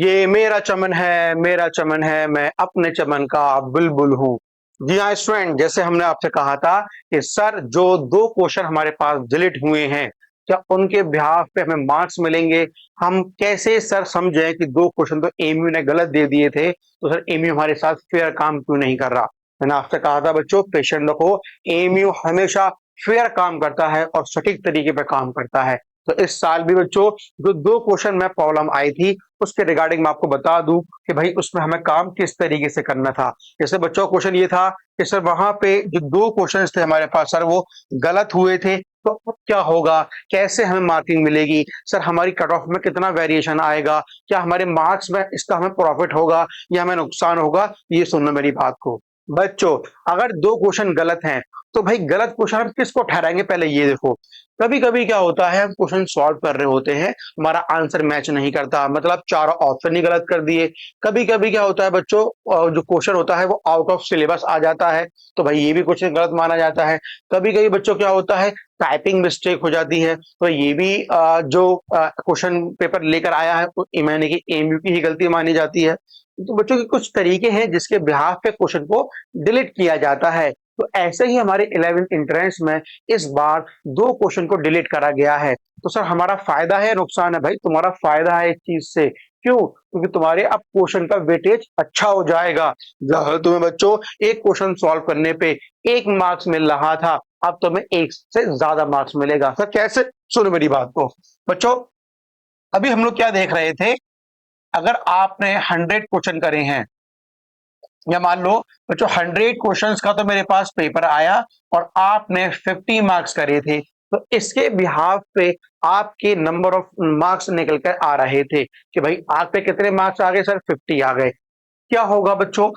ये मेरा चमन है, मेरा चमन है, मैं अपने चमन का बुलबुल हूँ। जी हाँ स्टूडेंट, जैसे हमने आपसे कहा था कि सर जो 2 क्वेश्चन हमारे पास डिलीट हुए हैं, क्या उनके बिहाफ पे हमें मार्क्स मिलेंगे? हम कैसे सर समझें कि 2 क्वेश्चन तो एमयू ने गलत दे दिए थे, तो सर एमयू हमारे साथ फेयर काम क्यों नहीं कर रहा? मैंने आपसे कहा था बच्चों पेशेंट रखो, एमयू हमेशा फेयर काम करता है और सटीक तरीके पे काम करता है। तो इस साल भी बच्चों जो 2 क्वेश्चन में प्रॉब्लम आई थी, उसके रिगार्डिंग मैं आपको बता दूं कि भाई उसमें हमें काम किस तरीके से करना था। जैसे बच्चों क्वेश्चन ये था कि सर वहां पे जो 2 क्वेश्चन थे हमारे पास सर वो गलत हुए थे, तो अब क्या होगा, कैसे हमें मार्किंग मिलेगी, सर हमारी कट ऑफ में कितना वेरिएशन आएगा, क्या हमारे मार्क्स में इसका हमें प्रॉफिट होगा या हमें नुकसान होगा? ये सुनना मेरी बात को बच्चों। अगर 2 क्वेश्चन गलत हैं तो भाई गलत क्वेश्चन हम किसको ठहराएंगे, पहले ये देखो। कभी कभी क्या होता है, हम क्वेश्चन सॉल्व कर रहे होते हैं, हमारा आंसर मैच नहीं करता, मतलब चारों ऑप्शन ही गलत कर दिए। कभी कभी क्या होता है बच्चों, जो क्वेश्चन होता है वो आउट ऑफ सिलेबस आ जाता है, तो भाई ये भी क्वेश्चन गलत माना जाता है। कभी कभी बच्चों क्या होता है, टाइपिंग मिस्टेक हो जाती है, तो ये भी जो क्वेश्चन पेपर लेकर आया है वो यानी कि एमयू की ही गलती मानी जाती है। तो बच्चों के कुछ तरीके हैं जिसके बिहाफ पे क्वेश्चन को डिलीट किया जाता है। तो ऐसे ही हमारे 11th एंट्रेंस में इस बार 2 क्वेश्चन को डिलीट करा गया है। तो सर हमारा फायदा है नुकसान है? भाई तुम्हारा फायदा है इस चीज से। क्यों? क्योंकि तुम्हारे अब क्वेश्चन का वेटेज अच्छा हो जाएगा। जहाँ तुम्हें बच्चों एक क्वेश्चन सॉल्व करने पे 1 मार्क्स मिल रहा था, अब तुम्हें 1 से ज्यादा मार्क्स मिलेगा। सर कैसे? सुनो मेरी बात को बच्चों। अभी हम लोग क्या देख रहे थे, अगर आपने 100 क्वेश्चन करे हैं, या मान लो बच्चों 100 क्वेश्चंस का तो मेरे पास पेपर आया और आपने 50 मार्क्स करे थे, तो इसके बिहाफ पे आपके नंबर ऑफ मार्क्स निकल कर आ रहे थे कि भाई आप पे कितने मार्क्स आ गए सर? 50 आ गए। क्या होगा बच्चों,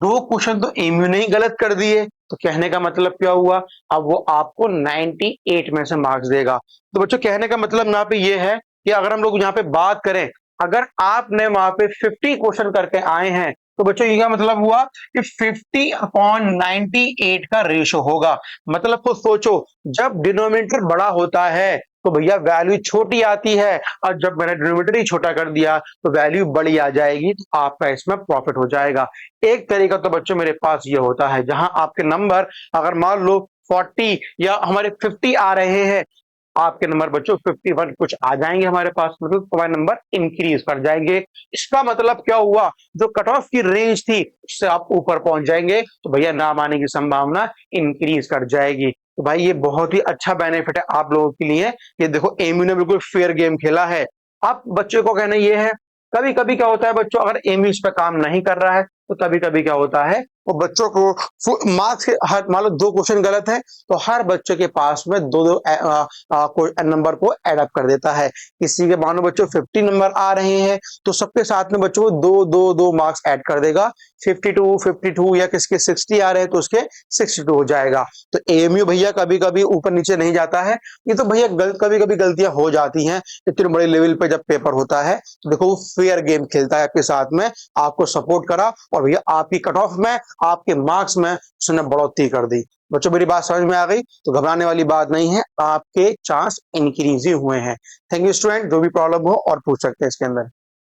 2 क्वेश्चन तो एमयू ने ही गलत कर दिए, तो कहने का मतलब क्या हुआ, अब वो आपको 98 में से मार्क्स देगा। तो बच्चों कहने का मतलब यहाँ पे ये है कि अगर हम लोग यहाँ पे बात करें, अगर आपने वहां पे 50 क्वेश्चन करके आए हैं, तो बच्चों ये क्या मतलब हुआ कि 50/98 का रेशो होगा। मतलब तो सोचो, जब डिनोमिनेटर बड़ा होता है तो भैया वैल्यू छोटी आती है, और जब मैंने डिनोमिनेटर ही छोटा कर दिया तो वैल्यू बड़ी आ जाएगी, तो आपका इसमें प्रॉफिट हो जाएगा। एक तरीका तो बच्चों मेरे पास ये होता है, जहां आपके नंबर अगर मान लो 40 या हमारे 50 आ रहे हैं, आपके नंबर बच्चों 51 कुछ आ जाएंगे हमारे पास, मतलब तुम्हारे नंबर इंक्रीज कर जाएंगे। इसका मतलब क्या हुआ, जो कट ऑफ की रेंज थी उससे आप ऊपर पहुंच जाएंगे, तो भैया नाम आने की संभावना इंक्रीज कर जाएगी। तो भाई ये बहुत ही अच्छा बेनिफिट है आप लोगों के लिए। ये देखो एमयू ने बिल्कुल फेयर गेम खेला है। अब बच्चों को कहना ये है, कभी कभी क्या होता है बच्चों, अगर एमयू इस पर काम नहीं कर रहा है, तो कभी कभी क्या होता है, वो बच्चों को मार्क्स के हर, मान लो 2 क्वेश्चन गलत है, तो हर बच्चे के पास में दो दो नंबर को एडअप कर देता है। किसी के मानो बच्चों 50 नंबर आ रहे हैं, तो सबके साथ में बच्चों को दो दो दो मार्क्स ऐड कर देगा। 52 52 या किसके 60 आ रहे हैं तो उसके 62 हो जाएगा। तो एएमयू भैया कभी कभी ऊपर नीचे नहीं जाता है। ये तो भैया कभी कभी गलतियां हो जाती हैं, इतने बड़े लेवल पे जब पेपर होता है, तो देखो वो फेयर गेम खेलता है आपके साथ में, आपको सपोर्ट करा और भैया आपकी कट ऑफ में, आपके मार्क्स में उसने बढ़ोतरी कर दी। बच्चों मेरी बात समझ में आ गई? तो घबराने वाली बात नहीं है, आपके चांस इंक्रीज ही हुए हैं। थैंक यू स्टूडेंट, जो भी प्रॉब्लम हो और पूछ सकते हैं इसके अंदर।